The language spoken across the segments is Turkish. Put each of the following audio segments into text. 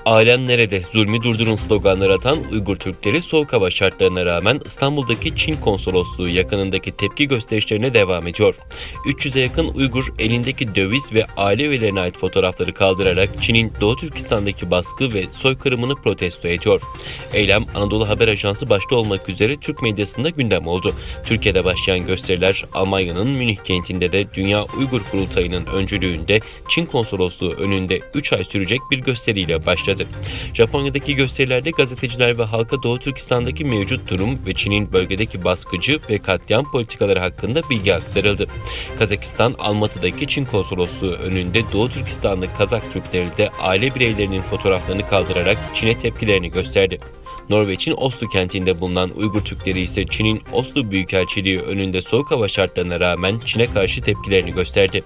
"Alem nerede? Zulmü durdurun" sloganları atan Uygur Türkleri soğuk hava şartlarına rağmen İstanbul'daki Çin konsolosluğu yakınındaki tepki gösterişlerine devam ediyor. 300'e yakın Uygur elindeki döviz ve aile üyelerine ait fotoğrafları kaldırarak Çin'in Doğu Türkistan'daki baskı ve soykırımını protesto ediyor. Eylem Anadolu Haber Ajansı başta olmak üzere Türk medyasında gündem oldu. Türkiye'de başlayan gösteriler Almanya'nın Münih kentinde de Dünya Uygur Kurultayı'nın öncülüğünde Çin konsolosluğu önünde 3 ay sürecek bir gösteriyle başladı. Japonya'daki gösterilerde gazeteciler ve halka Doğu Türkistan'daki mevcut durum ve Çin'in bölgedeki baskıcı ve katliam politikaları hakkında bilgi aktarıldı. Kazakistan, Almatı'daki Çin konsolosluğu önünde Doğu Türkistanlı Kazak Türkleri de aile bireylerinin fotoğraflarını kaldırarak Çin'e tepkilerini gösterdi. Norveç'in Oslo kentinde bulunan Uygur Türkleri ise Çin'in Oslo Büyükelçiliği önünde soğuk hava şartlarına rağmen Çin'e karşı tepkilerini gösterdi.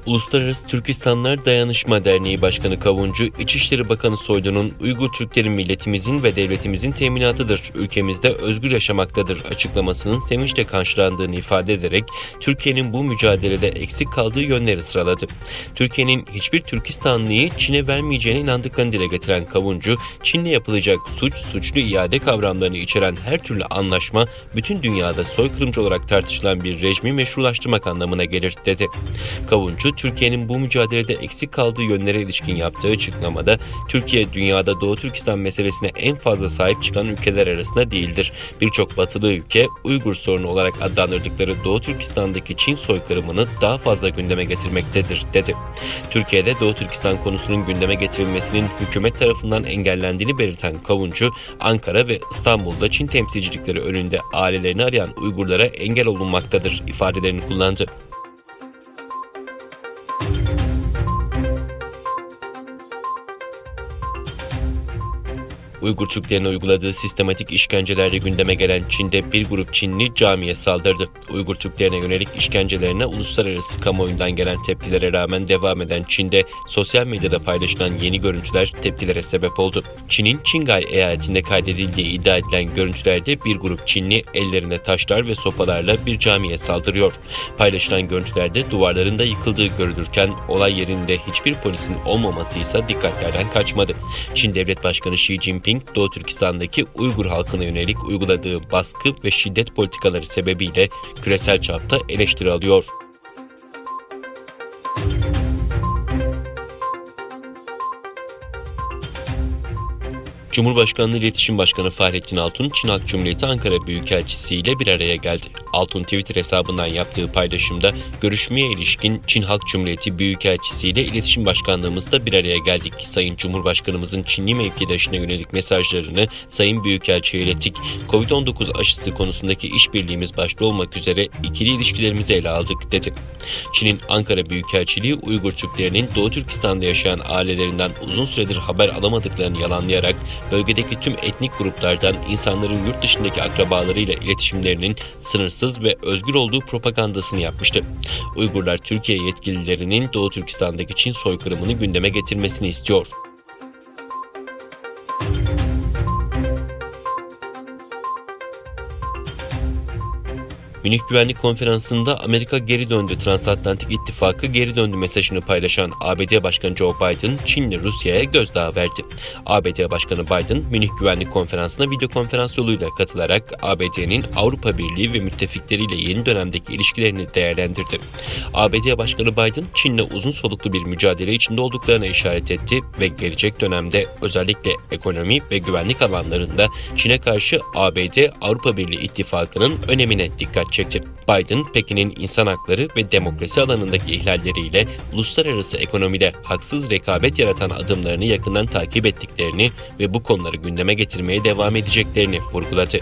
Uluslararası Türkistanlar Dayanışma Derneği Başkanı Kavuncu, İçişleri Bakanı Soylu'nun "Uygur Türkleri milletimizin ve devletimizin teminatıdır, ülkemizde özgür yaşamaktadır" açıklamasının sevinçle karşılandığını ifade ederek Türkiye'nin bu mücadelede eksik kaldığı yönleri sıraladı. Türkiye'nin hiçbir Türkistanlıyı Çin'e vermeyeceğine inandıklarını dile getiren Kavuncu, Çin'le yapılacak suçlu iade kavramlarını içeren her türlü anlaşma bütün dünyada soykırımcı olarak tartışılan bir rejimi meşrulaştırmak anlamına gelir dedi. Kavuncu, Türkiye'nin bu mücadelede eksik kaldığı yönlere ilişkin yaptığı açıklamada, Türkiye dünyada Doğu Türkistan meselesine en fazla sahip çıkan ülkeler arasında değildir. Birçok batılı ülke Uygur sorunu olarak adlandırdıkları Doğu Türkistan'daki Çin soykırımını daha fazla gündeme getirmektedir dedi. Türkiye'de Doğu Türkistan konusunun gündeme getirilmesinin hükümet tarafından engellendiğini belirten Kavuncu, Ankara ve İstanbul'da Çin temsilcilikleri önünde ailelerini arayan Uygurlara engel olunmaktadır ifadelerini kullandı. Uygur Türklerine uyguladığı sistematik işkencelerle gündeme gelen Çin'de bir grup Çinli camiye saldırdı. Uygur Türklerine yönelik işkencelerine uluslararası kamuoyundan gelen tepkilere rağmen devam eden Çin'de sosyal medyada paylaşılan yeni görüntüler tepkilere sebep oldu. Çin'in Çingay eyaletinde kaydedildiği iddia edilen görüntülerde bir grup Çinli ellerine taşlar ve sopalarla bir camiye saldırıyor. Paylaşılan görüntülerde duvarların da yıkıldığı görülürken olay yerinde hiçbir polisin olmaması ise dikkatlerden kaçmadı. Çin Devlet Başkanı Xi Jinping, Doğu Türkistan'daki Uygur halkına yönelik uyguladığı baskı ve şiddet politikaları sebebiyle küresel çapta eleştiri alıyor. Cumhurbaşkanlığı İletişim Başkanı Fahrettin Altun, Çin Halk Cumhuriyeti Ankara Büyükelçisi ile bir araya geldi. Altun Twitter hesabından yaptığı paylaşımda, "Görüşmeye ilişkin Çin Halk Cumhuriyeti Büyükelçisi ile İletişim Başkanlığımızda bir araya geldik. Sayın Cumhurbaşkanımızın Çinli mevkidaşına yönelik mesajlarını Sayın Büyükelçi'ye ilettik. Covid-19 aşısı konusundaki işbirliğimiz başta olmak üzere ikili ilişkilerimizi ele aldık" dedi. Çin'in Ankara Büyükelçiliği, Uygur Türklerinin Doğu Türkistan'da yaşayan ailelerinden uzun süredir haber alamadıklarını yalanlayarak, bölgedeki tüm etnik gruplardan insanların yurt dışındaki akrabalarıyla iletişimlerinin sınırsız ve özgür olduğu propagandasını yapmıştı. Uygurlar, Türkiye yetkililerinin Doğu Türkistan'daki Çin soykırımını gündeme getirmesini istiyor. Münih Güvenlik Konferansı'nda Amerika geri döndü, Transatlantik İttifakı geri döndü mesajını paylaşan ABD Başkanı Joe Biden, Çin'le Rusya'ya gözdağı verdi. ABD Başkanı Biden, Münih Güvenlik Konferansı'na video konferans yoluyla katılarak ABD'nin Avrupa Birliği ve müttefikleriyle yeni dönemdeki ilişkilerini değerlendirdi. ABD Başkanı Biden, Çin'le uzun soluklu bir mücadele içinde olduklarına işaret etti ve gelecek dönemde özellikle ekonomi ve güvenlik alanlarında Çin'e karşı ABD-Avrupa Birliği ittifakının önemine dikkat çekti. Biden, Pekin'in insan hakları ve demokrasi alanındaki ihlalleriyle uluslararası ekonomide haksız rekabet yaratan adımlarını yakından takip ettiklerini ve bu konuları gündeme getirmeye devam edeceklerini vurguladı.